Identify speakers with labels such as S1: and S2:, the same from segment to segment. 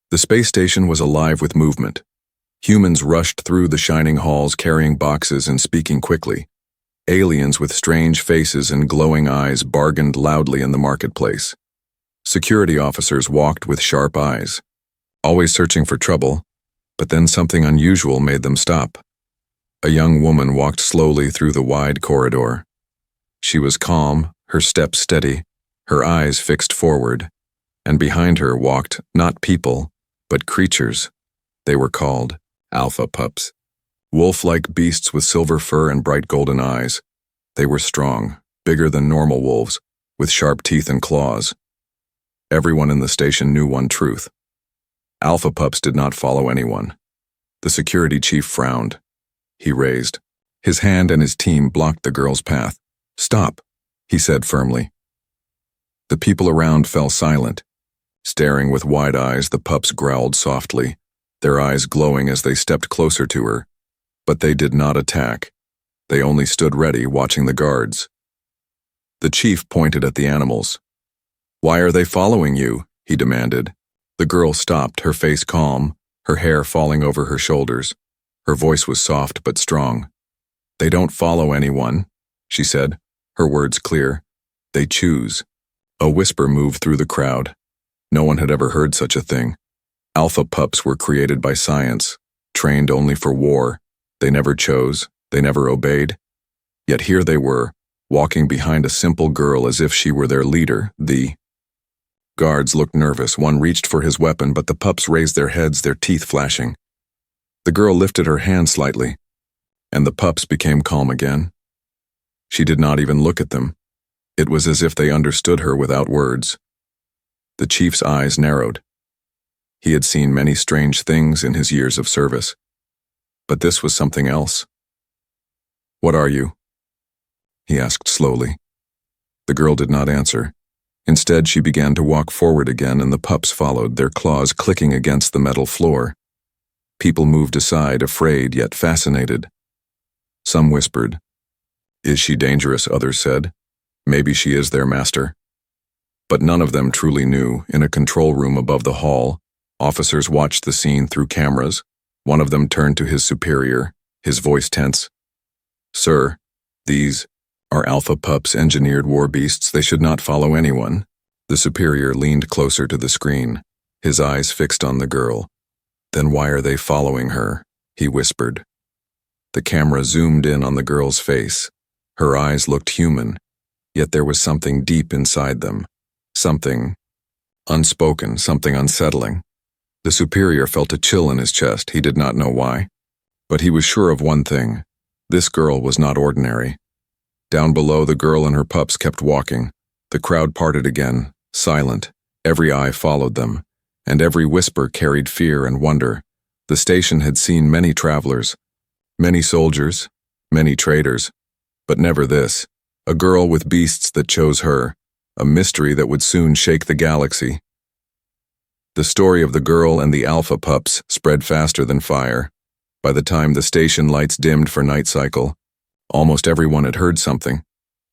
S1: The space station was alive with movement. Humans rushed through the shining halls carrying boxes and speaking quickly. Aliens with strange faces and glowing eyes bargained loudly in the marketplace. Security officers walked with sharp eyes, always searching for trouble, but then something unusual made them stop. A young woman walked slowly through the wide corridor. She was calm, her steps steady, her eyes fixed forward, and behind her walked not people, but creatures. They were called alpha pups. Wolf-like beasts with silver fur and bright golden eyes. They were strong, bigger than normal wolves, with sharp teeth and claws. Everyone in the station knew one truth. Alpha pups did not follow anyone. The security chief frowned. He raised his hand and his team blocked the girl's path. "Stop," he said firmly. The people around fell silent. Staring with wide eyes, the pups growled softly, their eyes glowing as they stepped closer to her. But they did not attack. They only stood ready, watching the guards. The chief pointed at the animals. "Why are they following you?" he demanded. The girl stopped, her face calm, her hair falling over her shoulders. Her voice was soft but strong. "They don't follow anyone," she said, her words clear. "They choose." A whisper moved through the crowd. No one had ever heard such a thing. Alpha pups were created by science, trained only for war. They never chose, they never obeyed. Yet here they were, walking behind a simple girl as if she were their leader. The guards looked nervous. One reached for his weapon, but the pups raised their heads, their teeth flashing. The girl lifted her hand slightly, and the pups became calm again. She did not even look at them. It was as if they understood her without words. The chief's eyes narrowed. He had seen many strange things in his years of service. But this was something else. "What are you?" he asked slowly. The girl did not answer. Instead, she began to walk forward again, and the pups followed, their claws clicking against the metal floor. People moved aside, afraid yet fascinated. Some whispered, "Is she dangerous?" Others said, "Maybe she is their master." But none of them truly knew. In a control room above the hall, officers watched the scene through cameras. One of them turned to his superior, his voice tense. "Sir, these are alpha pups, engineered war beasts. They should not follow anyone." The superior leaned closer to the screen, his eyes fixed on the girl. "Then why are they following her?" he whispered. The camera zoomed in on the girl's face. Her eyes looked human, yet there was something deep inside them. Something unspoken, something unsettling. The superior felt a chill in his chest. He did not know why. But he was sure of one thing. This girl was not ordinary. Down below, the girl and her pups kept walking. The crowd parted again, silent. Every eye followed them, and every whisper carried fear and wonder. The station had seen many travelers, many soldiers, many traders, but never this. A girl with beasts that chose her. A mystery that would soon shake the galaxy. The story of the girl and the alpha pups spread faster than fire. By the time the station lights dimmed for night cycle, almost everyone had heard something.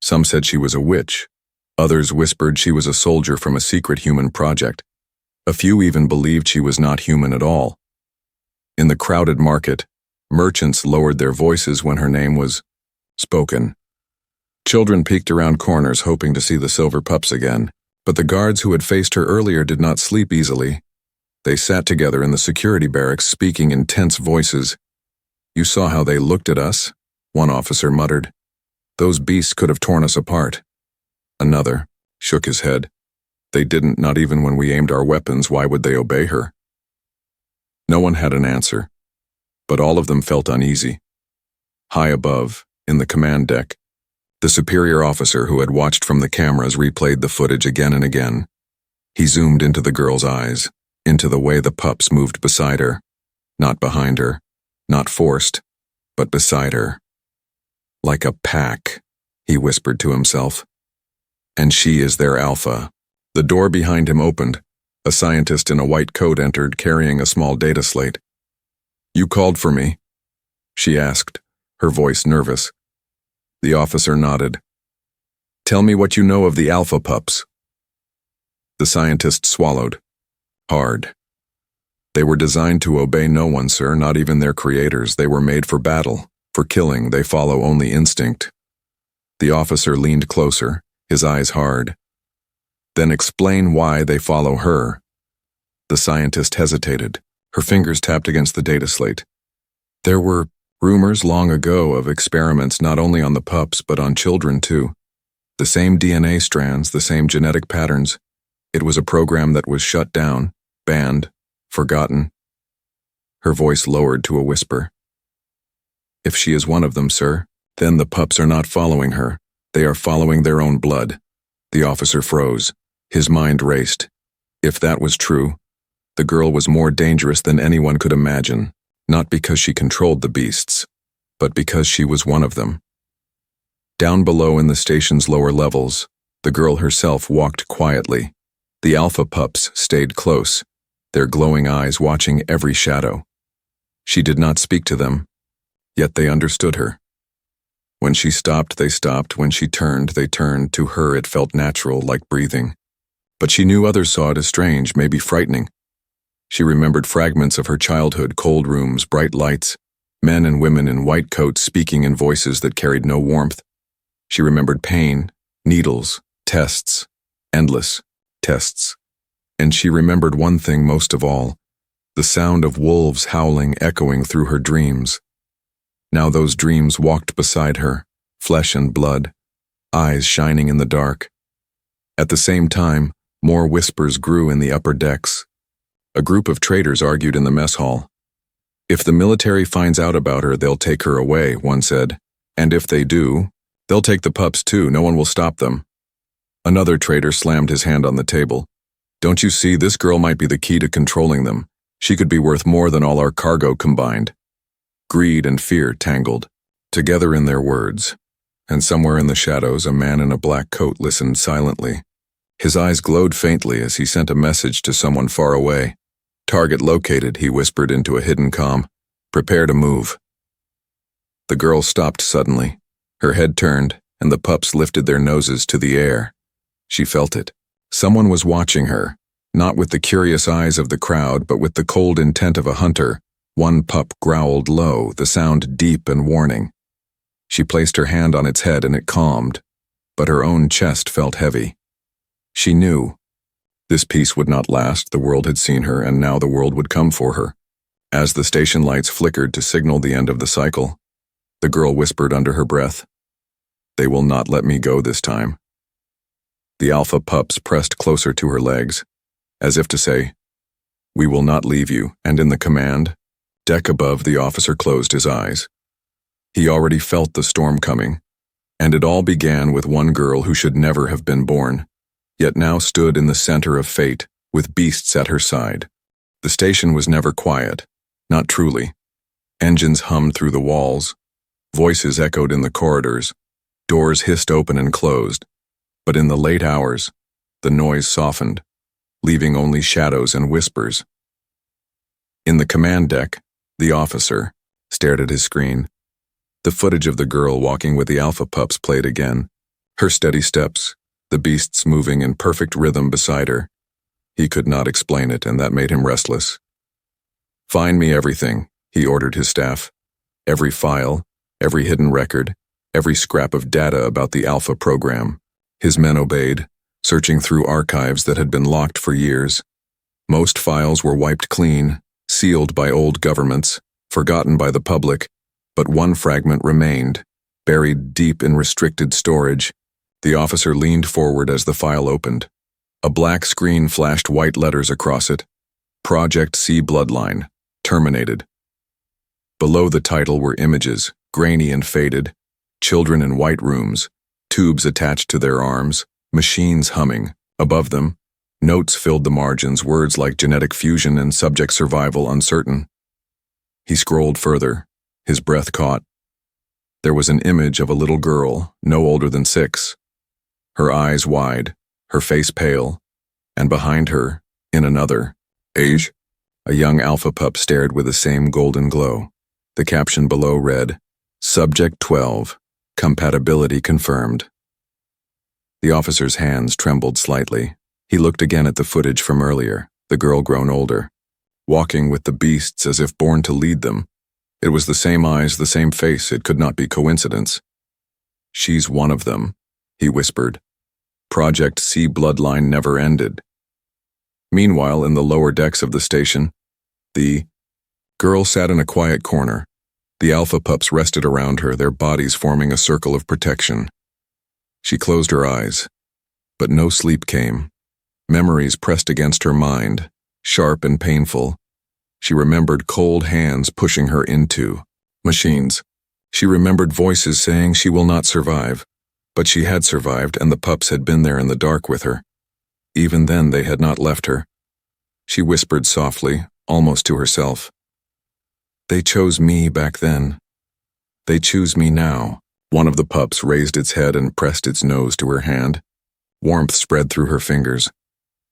S1: Some said she was a witch. Others whispered she was a soldier from a secret human project. A few even believed she was not human at all. In the crowded market, merchants lowered their voices when her name was spoken. Children peeked around corners hoping to see the silver pups again, but the guards who had faced her earlier did not sleep easily. They sat together in the security barracks, speaking in tense voices. "You saw how they looked at us," one officer muttered. "Those beasts could have torn us apart." Another shook his head. "They didn't, not even when we aimed our weapons. Why would they obey her?" No one had an answer, but all of them felt uneasy. High above, in the command deck, the superior officer who had watched from the cameras replayed the footage again and again. He zoomed into the girl's eyes, into the way the pups moved beside her. Not behind her, not forced, but beside her. "Like a pack," he whispered to himself. "And she is their alpha." The door behind him opened. A scientist in a white coat entered, carrying a small data slate. "You called for me?" she asked, her voice nervous. The officer nodded. "Tell me what you know of the alpha pups." The scientist swallowed. Hard. They were designed to obey no one, sir, not even their creators. They were made for battle, for killing. They follow only instinct. The officer leaned closer, his eyes hard. Then explain why they follow her. The scientist hesitated. Her fingers tapped against the data slate. There were rumors long ago of experiments not only on the pups but on children too. The same DNA strands, the same genetic patterns. It was a program that was shut down, banned, forgotten. Her voice lowered to a whisper. If she is one of them, sir, then the pups are not following her. They are following their own blood. The officer froze. His mind raced. If that was true, the girl was more dangerous than anyone could imagine, not because she controlled the beasts, but because she was one of them. Down below in the station's lower levels, the girl herself walked quietly. The alpha pups stayed close, their glowing eyes watching every shadow. She did not speak to them, yet they understood her. When she stopped, they stopped. When she turned, they turned. To her, it felt natural, like breathing. But she knew others saw it as strange, maybe frightening. She remembered fragments of her childhood, cold rooms, bright lights, men and women in white coats speaking in voices that carried no warmth. She remembered pain, needles, tests, endless tests. And she remembered one thing most of all, the sound of wolves howling echoing through her dreams. Now those dreams walked beside her, flesh and blood, eyes shining in the dark. At the same time, more whispers grew in the upper decks. A group of traitors argued in the mess hall. If the military finds out about her, they'll take her away, one said. And if they do, they'll take the pups too. No one will stop them. Another traitor slammed his hand on the table. Don't you see, this girl might be the key to controlling them. She could be worth more than all our cargo combined. Greed and fear tangled, together in their words. And somewhere in the shadows, a man in a black coat listened silently. His eyes glowed faintly as he sent a message to someone far away. Target located, he whispered into a hidden comm. Prepare to move. The girl stopped suddenly. Her head turned, and the pups lifted their noses to the air. She felt it. Someone was watching her, not with the curious eyes of the crowd, but with the cold intent of a hunter. One pup growled low, the sound deep and warning. She placed her hand on its head and it calmed, but her own chest felt heavy. She knew. This peace would not last. The world had seen her, and now the world would come for her. As the station lights flickered to signal the end of the cycle, the girl whispered under her breath, "They will not let me go this time." The alpha pups pressed closer to her legs, as if to say, "We will not leave you," and in the command deck above, the officer closed his eyes. He already felt the storm coming, and it all began with one girl who should never have been born, yet now stood in the center of fate, with beasts at her side. The station was never quiet, not truly. Engines hummed through the walls, voices echoed in the corridors, doors hissed open and closed, but in the late hours, the noise softened, leaving only shadows and whispers. In the command deck, the officer stared at his screen. The footage of the girl walking with the alpha pups played again, her steady steps, the beasts moving in perfect rhythm beside her. He could not explain it, and that made him restless. "Find me everything," he ordered his staff. Every file, every hidden record, every scrap of data about the Alpha program. His men obeyed, searching through archives that had been locked for years. Most files were wiped clean, sealed by old governments, forgotten by the public, but one fragment remained, buried deep in restricted storage. The officer leaned forward as the file opened. A black screen flashed white letters across it. Project C Bloodline, terminated. Below the title were images, grainy and faded, children in white rooms, tubes attached to their arms, machines humming. Above them, notes filled the margins, words like genetic fusion and subject survival uncertain. He scrolled further, his breath caught. There was an image of a little girl, no older than 6. Her eyes wide, her face pale, and behind her, in another, age, a young alpha pup stared with the same golden glow. The caption below read, Subject 12, compatibility confirmed. The officer's hands trembled slightly. He looked again at the footage from earlier, the girl grown older. walking with the beasts as if born to lead them. It was the same eyes, the same face. It could not be coincidence. "She's one of them," he whispered. Project C bloodline never ended. Meanwhile, in the lower decks of the station, the girl sat in a quiet corner. The alpha pups rested around her, their bodies forming a circle of protection. She closed her eyes, but no sleep came. Memories pressed against her mind, sharp and painful. She remembered cold hands pushing her into machines. She remembered voices saying she will not survive, but she had survived, and the pups had been there in the dark with her. Even then, they had not left her. She whispered softly, almost to herself. "They chose me back then. They choose me now." One of the pups raised its head and pressed its nose to her hand. Warmth spread through her fingers.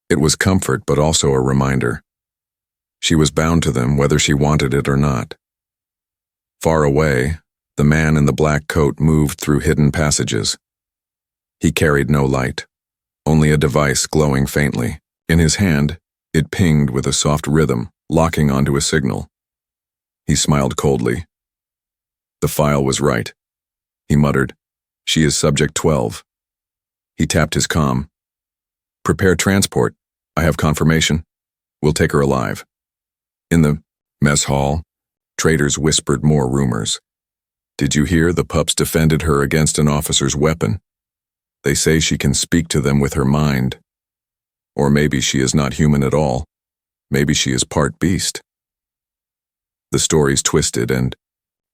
S1: It was comfort, but also a reminder. She was bound to them, whether she wanted it or not. Far away, the man in the black coat moved through hidden passages. He carried no light, only a device glowing faintly. In his hand, it pinged with a soft rhythm, locking onto a signal. He smiled coldly. The file was right. He muttered, "She is subject 12. He tapped his comm. "Prepare transport. I have confirmation. We'll take her alive." In the mess hall, traders whispered more rumors. "Did you hear? The pups defended her against an officer's weapon. They say she can speak to them with her mind. Or maybe she is not human at all. Maybe she is part beast." The stories twisted and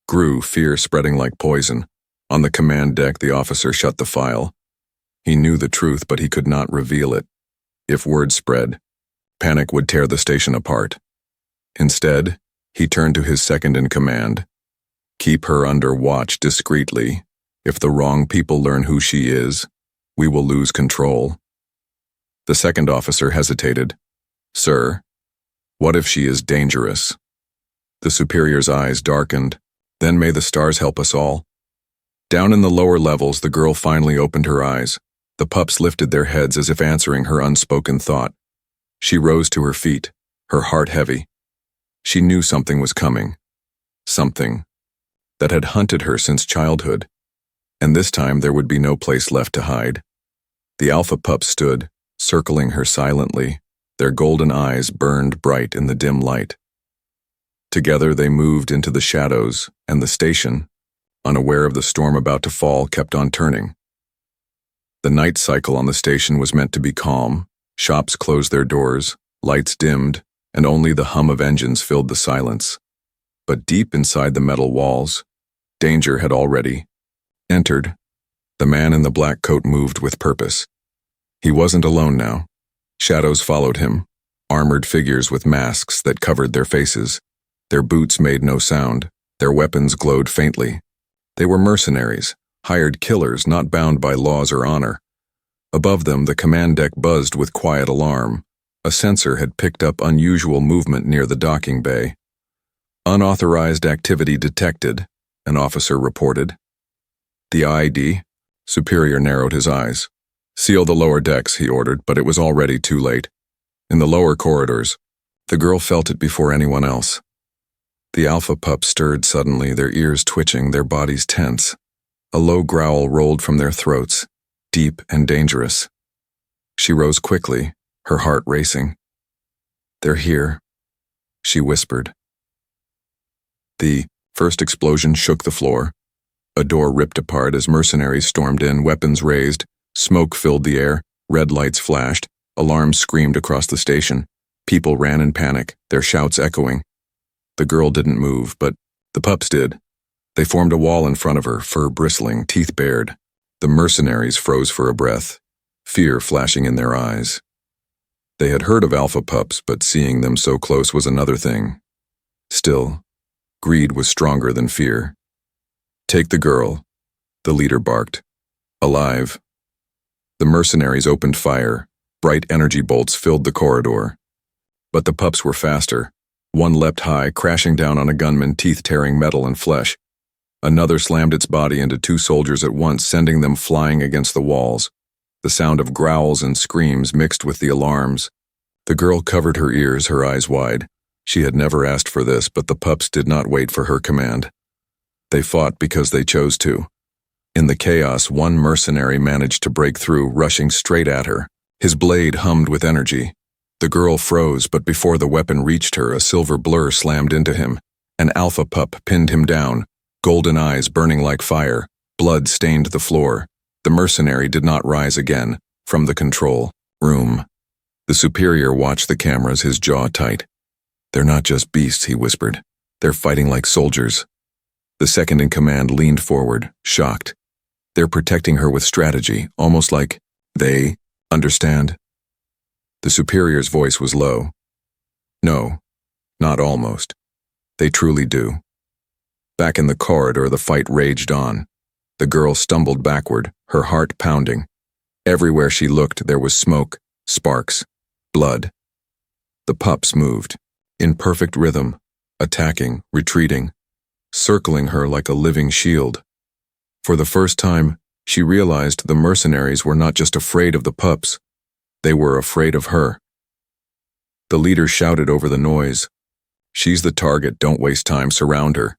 S1: grew, fear spreading like poison. On the command deck, the officer shut the file. He knew the truth, but he could not reveal it. If word spread, panic would tear the station apart. Instead, he turned to his second in command. "Keep her under watch discreetly. If the wrong people learn who she is, we will lose control." The second officer hesitated. "Sir, what if she is dangerous?" The superior's eyes darkened. "Then may the stars help us all." Down in the lower levels, the girl finally opened her eyes. The pups lifted their heads as if answering her unspoken thought. She rose to her feet, her heart heavy. She knew something was coming. Something that had hunted her since childhood. And this time there would be no place left to hide. The alpha pups stood, circling her silently. Their golden eyes burned bright in the dim light. Together they moved into the shadows, and the station, unaware of the storm about to fall, kept on turning. The night cycle on the station was meant to be calm. Shops closed their doors, lights dimmed, and only the hum of engines filled the silence. But deep inside the metal walls, danger had already entered. The man in the black coat moved with purpose. He wasn't alone now. Shadows followed him, armored figures with masks that covered their faces. Their boots made no sound. Their weapons glowed faintly. They were mercenaries, hired killers not bound by laws or honor. Above them, the command deck buzzed with quiet alarm. A sensor had picked up unusual movement near the docking bay. "Unauthorized activity detected," an officer reported. "The ID?" Superior narrowed his eyes. "Seal the lower decks," he ordered, but it was already too late. In the lower corridors, the girl felt it before anyone else. The alpha pups stirred suddenly, their ears twitching, their bodies tense. A low growl rolled from their throats, deep and dangerous. She rose quickly, her heart racing. "They're here," she whispered. The first explosion shook the floor. A door ripped apart as mercenaries stormed in, weapons raised. Smoke filled the air, red lights flashed, alarms screamed across the station. People ran in panic, their shouts echoing. The girl didn't move, but the pups did. They formed a wall in front of her, fur bristling, teeth bared. The mercenaries froze for a breath, fear flashing in their eyes. They had heard of alpha pups, but seeing them so close was another thing. Still, greed was stronger than fear. "Take the girl," the leader barked. "Alive." The mercenaries opened fire. Bright energy bolts filled the corridor. But the pups were faster. One leapt high, crashing down on a gunman, teeth tearing metal and flesh. Another slammed its body into two soldiers at once, sending them flying against the walls. The sound of growls and screams mixed with the alarms. The girl covered her ears, her eyes wide. She had never asked for this, but the pups did not wait for her command. They fought because they chose to. In the chaos, one mercenary managed to break through, rushing straight at her. His blade hummed with energy. The girl froze, but before the weapon reached her, a silver blur slammed into him. An alpha pup pinned him down, golden eyes burning like fire. Blood stained the floor. The mercenary did not rise again. From the control room, the superior watched the cameras, his jaw tight. "They're not just beasts," he whispered. "They're fighting like soldiers." The second in command leaned forward, shocked. "They're protecting her with strategy, almost like they understand." The superior's voice was low. "No, not almost. They truly do." Back in the corridor, the fight raged on. The girl stumbled backward, her heart pounding. Everywhere she looked, there was smoke, sparks, blood. The pups moved, in perfect rhythm, attacking, retreating, circling her like a living shield. For the first time, she realized the mercenaries were not just afraid of the pups, they were afraid of her. The leader shouted over the noise, "She's the target, don't waste time, surround her."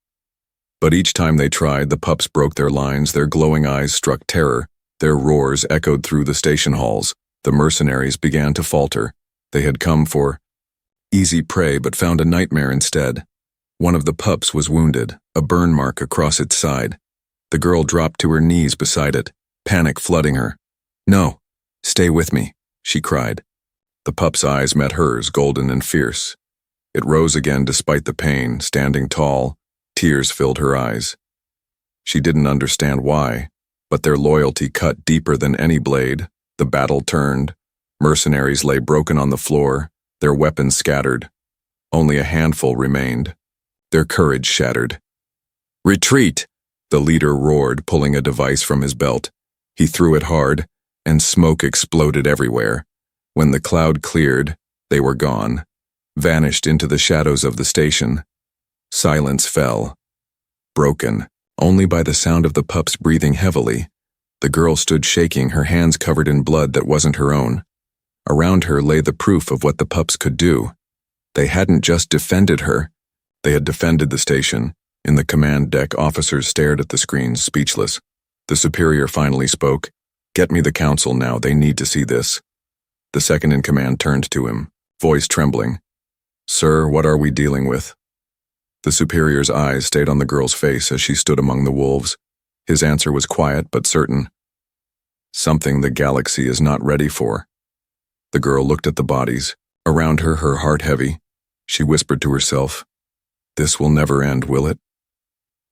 S1: But each time they tried, the pups broke their lines, their glowing eyes struck terror, their roars echoed through the station halls. The mercenaries began to falter. They had come for easy prey but found a nightmare instead. One of the pups was wounded, a burn mark across its side. The girl dropped to her knees beside it, panic flooding her. "No, stay with me," she cried. The pup's eyes met hers, golden and fierce. It rose again despite the pain, standing tall. Tears filled her eyes. She didn't understand why, but their loyalty cut deeper than any blade. The battle turned. Mercenaries lay broken on the floor, their weapons scattered. Only a handful remained, their courage shattered. "Retreat!" the leader roared, pulling a device from his belt. He threw it hard, and smoke exploded everywhere. When the cloud cleared, they were gone, vanished into the shadows of the station. Silence fell, broken only by the sound of the pups breathing heavily. The girl stood shaking, her hands covered in blood that wasn't her own. Around her lay the proof of what the pups could do. They hadn't just defended her, they had defended the station. In the command deck, officers stared at the screens, speechless. The superior finally spoke. "Get me the council now, they need to see this." The second in command turned to him, voice trembling. "Sir, what are we dealing with?" The superior's eyes stayed on the girl's face as she stood among the wolves. His answer was quiet but certain. "Something the galaxy is not ready for." The girl looked at the bodies. Around her, her heart heavy. She whispered to herself, "This will never end, will it?"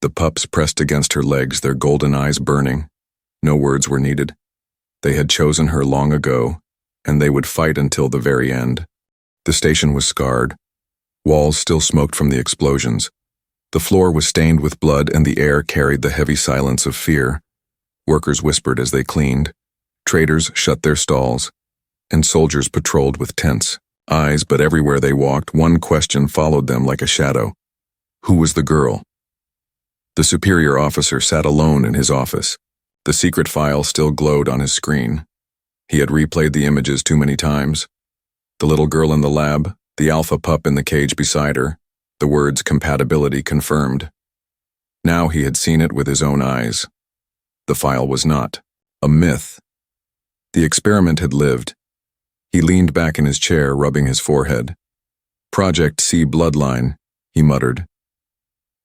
S1: The pups pressed against her legs, their golden eyes burning. No words were needed. They had chosen her long ago, and they would fight until the very end. The station was scarred. Walls still smoked from the explosions. The floor was stained with blood, and the air carried the heavy silence of fear. Workers whispered as they cleaned. Traders shut their stalls, and soldiers patrolled with tense eyes, but everywhere they walked, one question followed them like a shadow. Who was the girl? The superior officer sat alone in his office. The secret file still glowed on his screen. He had replayed the images too many times. The little girl in the lab, the alpha pup in the cage beside her, the words compatibility confirmed. Now he had seen it with his own eyes. The file was not a myth. The experiment had lived. He leaned back in his chair, rubbing his forehead. Project C bloodline, he muttered.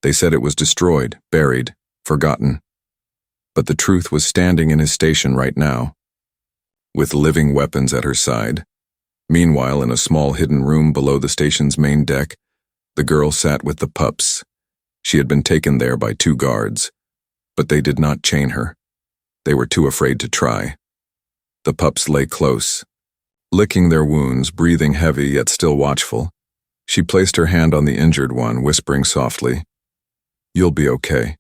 S1: They said it was destroyed, buried, forgotten. But the truth was standing in his station right now, with living weapons at her side. Meanwhile, in a small hidden room below the station's main deck, the girl sat with the pups. She had been taken there by 2 guards, but they did not chain her. They were too afraid to try. The pups lay close, licking their wounds, breathing heavy yet still watchful. She placed her hand on the injured one, whispering softly, "You'll be okay.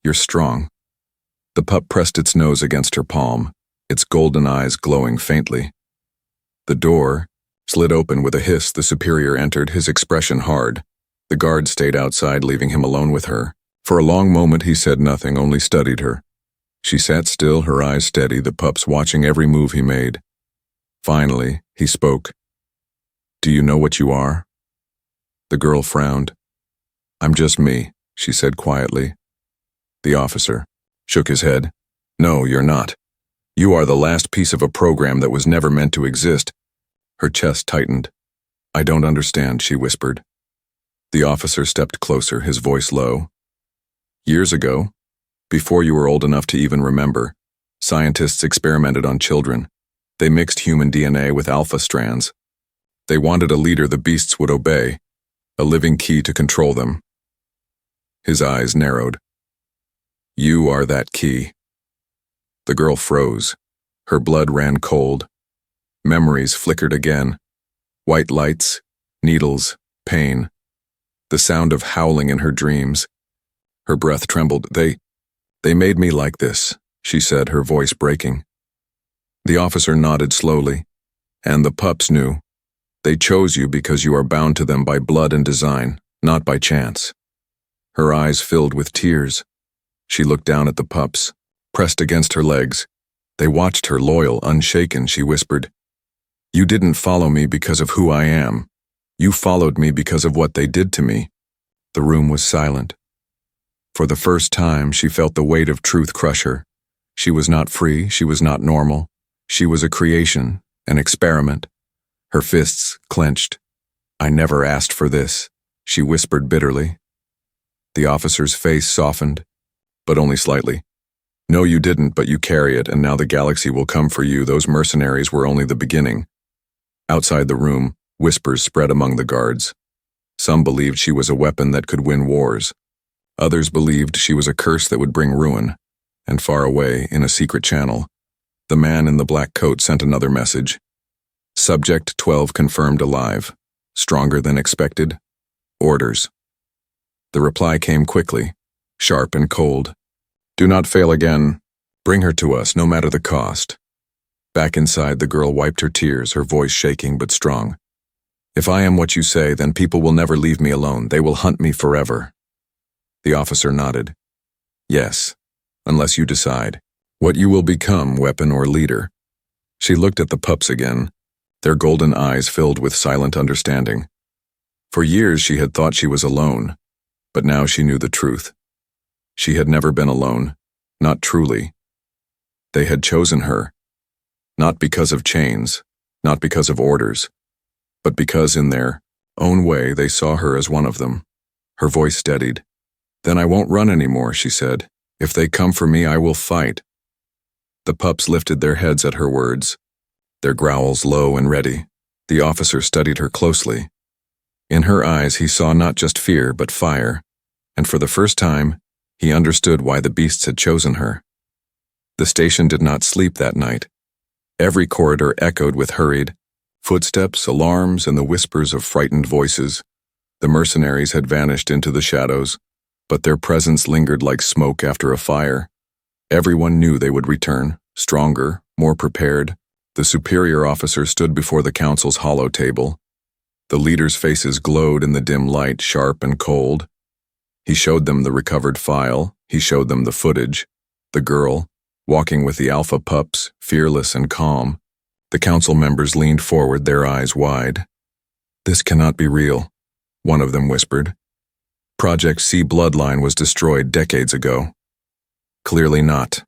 S1: You're strong." The pup pressed its nose against her palm, its golden eyes glowing faintly. The door slid open with a hiss. The superior entered, his expression hard. The guard stayed outside, leaving him alone with her. For a long moment he said nothing, only studied her. She sat still, her eyes steady, the pups watching every move he made. Finally, he spoke. "Do you know what you are?" The girl frowned. "I'm just me," she said quietly. The officer shook his head. "No, you're not. You are the last piece of a program that was never meant to exist." Her chest tightened. "I don't understand," she whispered. The officer stepped closer, his voice low. "Years ago, before you were old enough to even remember, scientists experimented on children. They mixed human DNA with alpha strands. They wanted a leader the beasts would obey, a living key to control them." His eyes narrowed. "You are that key." The girl froze. Her blood ran cold. Memories flickered again. White lights, needles, pain. The sound of howling in her dreams. Her breath trembled. They made me like this," she said, her voice breaking. The officer nodded slowly. "And the pups knew. They chose you because you are bound to them by blood and design, not by chance." Her eyes filled with tears. She looked down at the pups, pressed against her legs. They watched her, loyal, unshaken. She whispered, "You didn't follow me because of who I am. You followed me because of what they did to me." The room was silent. For the first time, she felt the weight of truth crush her. She was not free, she was not normal. She was a creation, an experiment. Her fists clenched. "I never asked for this," she whispered bitterly. The officer's face softened, but only slightly. "No, you didn't, but you carry it, and now the galaxy will come for you. Those mercenaries were only the beginning." Outside the room, whispers spread among the guards. Some believed she was a weapon that could win wars. Others believed she was a curse that would bring ruin. And far away, in a secret channel, the man in the black coat sent another message. "Subject 12 confirmed alive. Stronger than expected. Orders." The reply came quickly, sharp and cold. "Do not fail again. Bring her to us, no matter the cost." Back inside, the girl wiped her tears, her voice shaking but strong. "If I am what you say, then people will never leave me alone. They will hunt me forever." The officer nodded. "Yes, unless you decide what you will become, weapon or leader." She looked at the pups again, their golden eyes filled with silent understanding. For years she had thought she was alone, but now she knew the truth. She had never been alone, not truly. They had chosen her, not because of chains, not because of orders, but because in their own way they saw her as one of them. Her voice steadied. "Then I won't run anymore," she said. "If they come for me, I will fight." The pups lifted their heads at her words, their growls low and ready. The officer studied her closely. In her eyes he saw not just fear but fire, and for the first time, he understood why the beasts had chosen her. The station did not sleep that night. Every corridor echoed with hurried footsteps, alarms, and the whispers of frightened voices. The mercenaries had vanished into the shadows, but their presence lingered like smoke after a fire. Everyone knew they would return, stronger, more prepared. The superior officer stood before the council's hollow table. The leaders' faces glowed in the dim light, sharp and cold. He showed them the recovered file. He showed them the footage. The girl, walking with the alpha pups, fearless and calm. The council members leaned forward, their eyes wide. "This cannot be real," one of them whispered. "Project C bloodline was destroyed decades ago." "Clearly not,"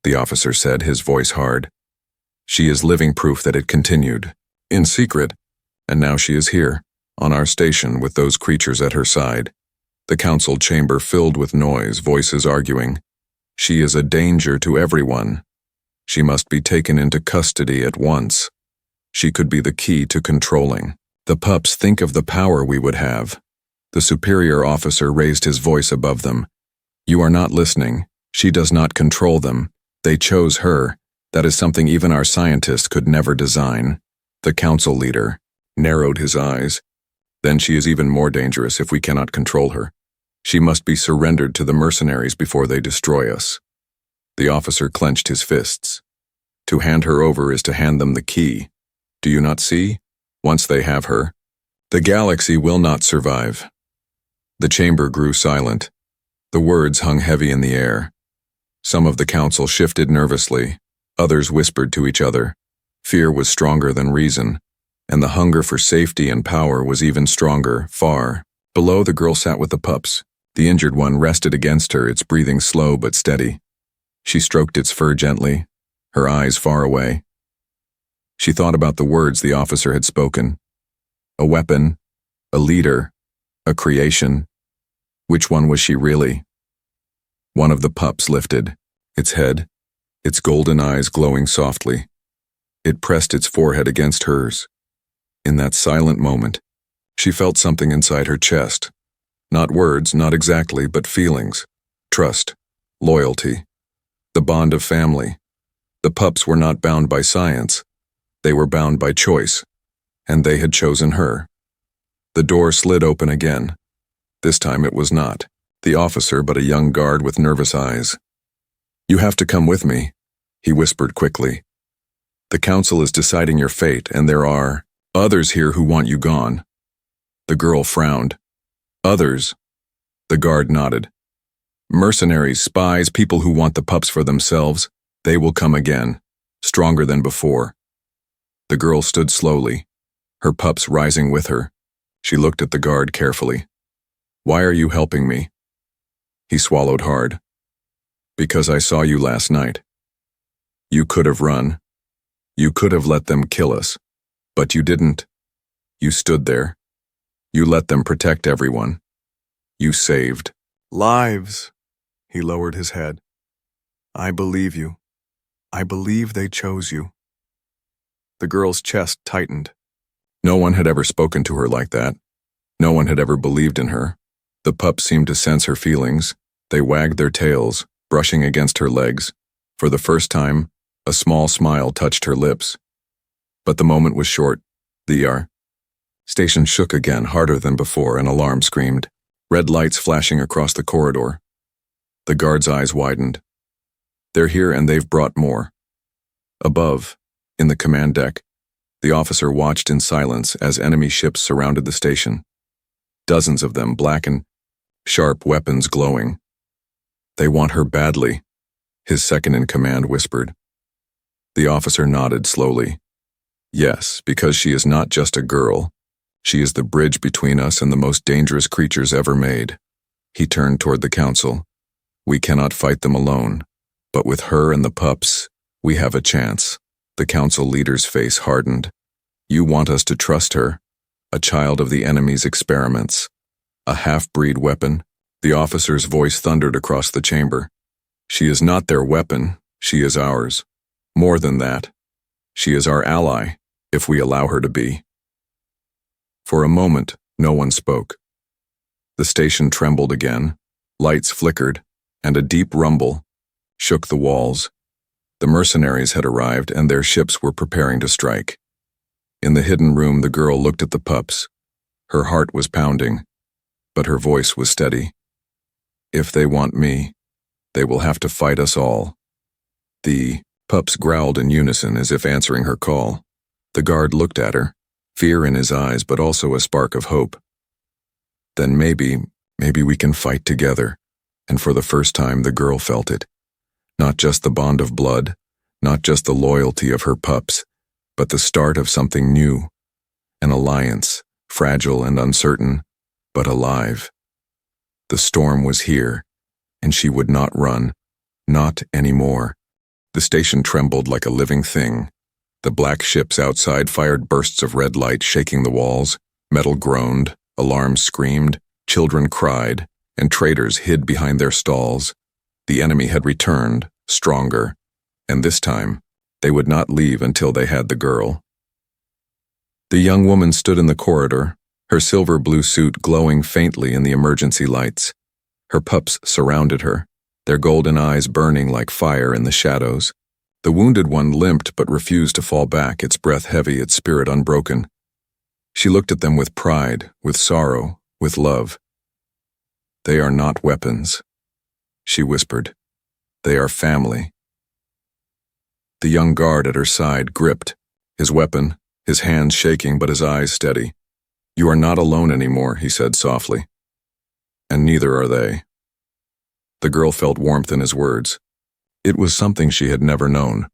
S1: the officer said, his voice hard. "She is living proof that it continued, in secret, and now she is here, on our station with those creatures at her side." The council chamber filled with noise, voices arguing. "She is a danger to everyone. She must be taken into custody at once. She could be the key to controlling. The pups, think of the power we would have." The superior officer raised his voice above them. "You are not listening. She does not control them. They chose her. That is something even our scientists could never design." The council leader narrowed his eyes. "Then she is even more dangerous if we cannot control her. She must be surrendered to the mercenaries before they destroy us." The officer clenched his fists. "To hand her over is to hand them the key. Do you not see? Once they have her, the galaxy will not survive." The chamber grew silent. The words hung heavy in the air. Some of the council shifted nervously. Others whispered to each other. Fear was stronger than reason, and the hunger for safety and power was even stronger, far. Below, the girl sat with the pups. The injured one rested against her, its breathing slow but steady. She stroked its fur gently, her eyes far away. She thought about the words the officer had spoken. A weapon, a leader, a creation. Which one was she really? One of the pups lifted, its head, its golden eyes glowing softly. It pressed its forehead against hers. In that silent moment, she felt something inside her chest. Not words, not exactly, but feelings. Trust, loyalty, the bond of family. The pups were not bound by science. They were bound by choice, and they had chosen her. The door slid open again. This time it was not the officer, but a young guard with nervous eyes. "You have to come with me," he whispered quickly. "The council is deciding your fate, and there are others here who want you gone." The girl frowned. "Others?" The guard nodded. "Mercenaries, spies, people who want the pups for themselves. They will come again, stronger than before." The girl stood slowly, her pups rising with her. She looked at the guard carefully. "Why are you helping me?" He swallowed hard. "Because I saw you last night. You could have run. You could have let them kill us. But you didn't. You stood there. You let them protect everyone. You saved lives." He lowered his head. "I believe you. I believe they chose you." The girl's chest tightened. No one had ever spoken to her like that. No one had ever believed in her. The pups seemed to sense her feelings. They wagged their tails, brushing against her legs. For the first time, a small smile touched her lips. But the moment was short. The station shook again, harder than before. An alarm screamed. Red lights flashing across the corridor. The guard's eyes widened. "They're here, and they've brought more." Above, in the command deck, the officer watched in silence as enemy ships surrounded the station. Dozens of them, black and sharp, weapons glowing. "They want her badly," his second-in-command whispered. The officer nodded slowly. "Yes, because she is not just a girl. She is the bridge between us and the most dangerous creatures ever made." He turned toward the council. "We cannot fight them alone, but with her and the pups, we have a chance." The council leader's face hardened. "You want us to trust her? A child of the enemy's experiments. A half-breed weapon?" The officer's voice thundered across the chamber. "She is not their weapon. She is ours. More than that. She is our ally, if we allow her to be." For a moment, no one spoke. The station trembled again. Lights flickered, and a deep rumble shook the walls. The mercenaries had arrived, and their ships were preparing to strike. In the hidden room, the girl looked at the pups. Her heart was pounding, but her voice was steady. "If they want me, they will have to fight us all." The pups growled in unison as if answering her call. The guard looked at her, fear in his eyes, but also a spark of hope. "Then maybe we can fight together." And for the first time, the girl felt it. Not just the bond of blood, not just the loyalty of her pups, but the start of something new. An alliance, fragile and uncertain, but alive. The storm was here, and she would not run. Not anymore. The station trembled like a living thing. The black ships outside fired bursts of red light, shaking the walls. Metal groaned, alarms screamed, children cried, and traders hid behind their stalls. The enemy had returned, stronger, and this time, they would not leave until they had the girl. The young woman stood in the corridor, her silver blue suit glowing faintly in the emergency lights. Her pups surrounded her, their golden eyes burning like fire in the shadows. The wounded one limped but refused to fall back, its breath heavy, its spirit unbroken. She looked at them with pride, with sorrow, with love. "They are not weapons," she whispered. "They are family." The young guard at her side gripped, his weapon, his hands shaking but his eyes steady. "You are not alone anymore," he said softly. "And neither are they." The girl felt warmth in his words. It was something she had never known.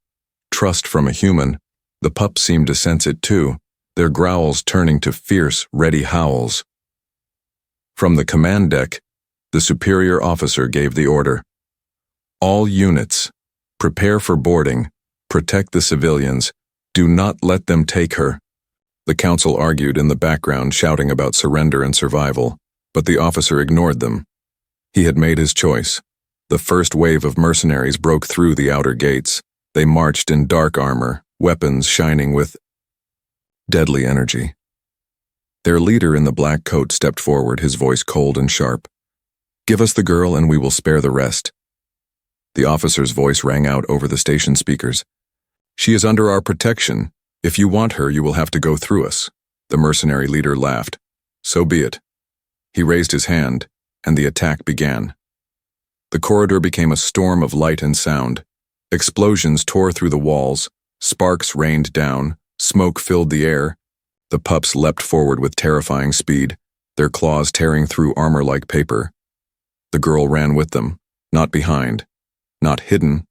S1: Trust from a human. The pup seemed to sense it too. their growls turning to fierce, ready howls. From the command deck, the superior officer gave the order. All units, prepare for boarding, protect the civilians, do not let them take her. The council argued in the background, shouting about surrender and survival, but the officer ignored them. He had made his choice. The first wave of mercenaries broke through the outer gates. They marched in dark armor, weapons shining with deadly energy. Their leader in the black coat stepped forward, his voice cold and sharp. "Give us the girl and we will spare the rest." The officer's voice rang out over the station speakers. "She is under our protection. If you want her, you will have to go through us." The mercenary leader laughed. "So be it." He raised his hand, and the attack began. The corridor became a storm of light and sound. Explosions tore through the walls, sparks rained down, smoke filled the air. The pups leapt forward with terrifying speed, their claws tearing through armor like paper. The girl ran with them, not behind, not hidden,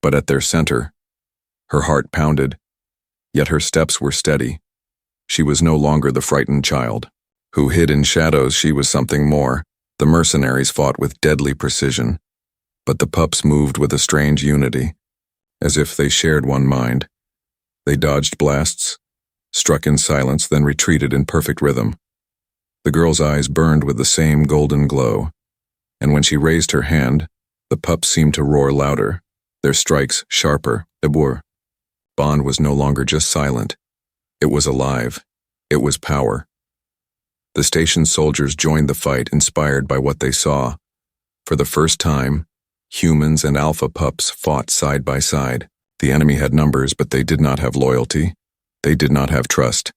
S1: but at their center. Her heart pounded, yet her steps were steady. She was no longer the frightened child who hid in shadows. She was something more. The mercenaries fought with deadly precision, but the pups moved with a strange unity, as if they shared one mind. They dodged blasts, struck in silence, then retreated in perfect rhythm. The girl's eyes burned with the same golden glow, and when she raised her hand, the pups seemed to roar louder, their strikes sharper. Bond was no longer just silent. It was alive. It was power. The station soldiers joined the fight, inspired by what they saw. For the first time, humans and alpha pups fought side by side. The enemy had numbers, but they did not have loyalty. They did not have trust.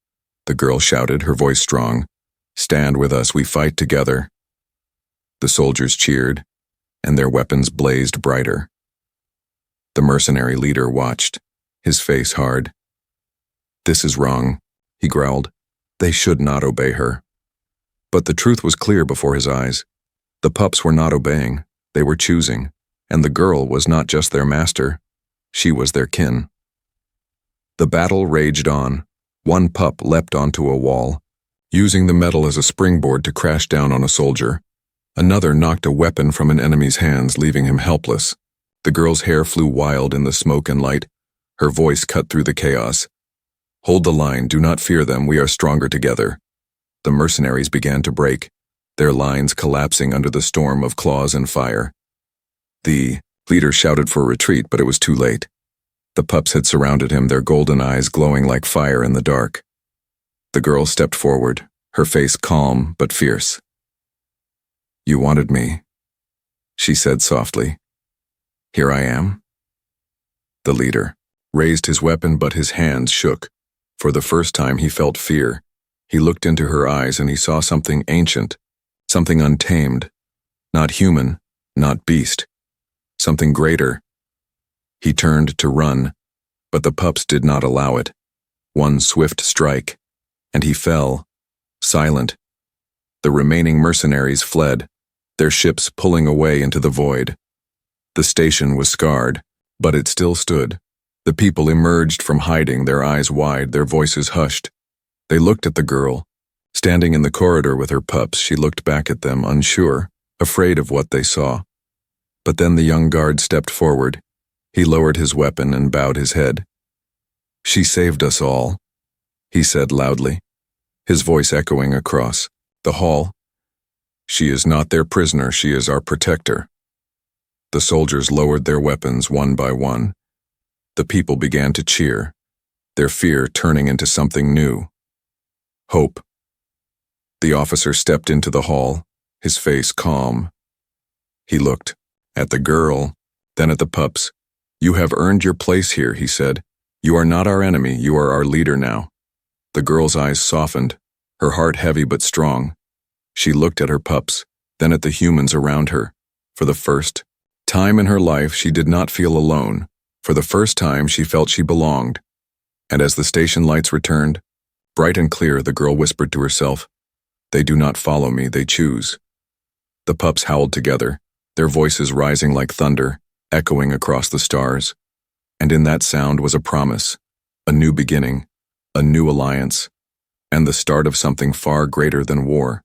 S1: The girl shouted, her voice strong, "Stand with us, we fight together." The soldiers cheered, and their weapons blazed brighter. The mercenary leader watched, his face hard. "This is wrong," he growled. "They should not obey her." But the truth was clear before his eyes. The pups were not obeying, they were choosing, and the girl was not just their master, she was their kin. The battle raged on. One pup leapt onto a wall, using the metal as a springboard to crash down on a soldier. Another knocked a weapon from an enemy's hands, leaving him helpless. The girl's hair flew wild in the smoke and light. Her voice cut through the chaos. "Hold the line, do not fear them, we are stronger together." The mercenaries began to break, their lines collapsing under the storm of claws and fire. The leader shouted for retreat, but it was too late. The pups had surrounded him, their golden eyes glowing like fire in the dark. The girl stepped forward, her face calm but fierce. "You wanted me," she said softly. "Here I am." The leader raised his weapon, but his hands shook. For the first time he felt fear. He looked into her eyes and he saw something ancient, something untamed, not human, not beast, something greater. He turned to run, but the pups did not allow it. One swift strike, and he fell, silent. The remaining mercenaries fled, their ships pulling away into the void. The station was scarred, but it still stood. The people emerged from hiding, their eyes wide, their voices hushed. They looked at the girl. Standing in the corridor with her pups, she looked back at them, unsure, afraid of what they saw. But then the young guard stepped forward. He lowered his weapon and bowed his head. "She saved us all," he said loudly, his voice echoing across the hall. "She is not their prisoner, she is our protector." The soldiers lowered their weapons one by one. The people began to cheer, their fear turning into something new. Hope. The officer stepped into the hall, his face calm. He looked at the girl, then at the pups. "You have earned your place here," he said. "You are not our enemy, you are our leader now." The girl's eyes softened, her heart heavy but strong. She looked at her pups, then at the humans around her. For the first time in her life, she did not feel alone. For the first time, she felt she belonged. And as the station lights returned, bright and clear, the girl whispered to herself, "They do not follow me, they choose." The pups howled together, their voices rising like thunder, echoing across the stars. And in that sound was a promise, a new beginning, a new alliance, and the start of something far greater than war.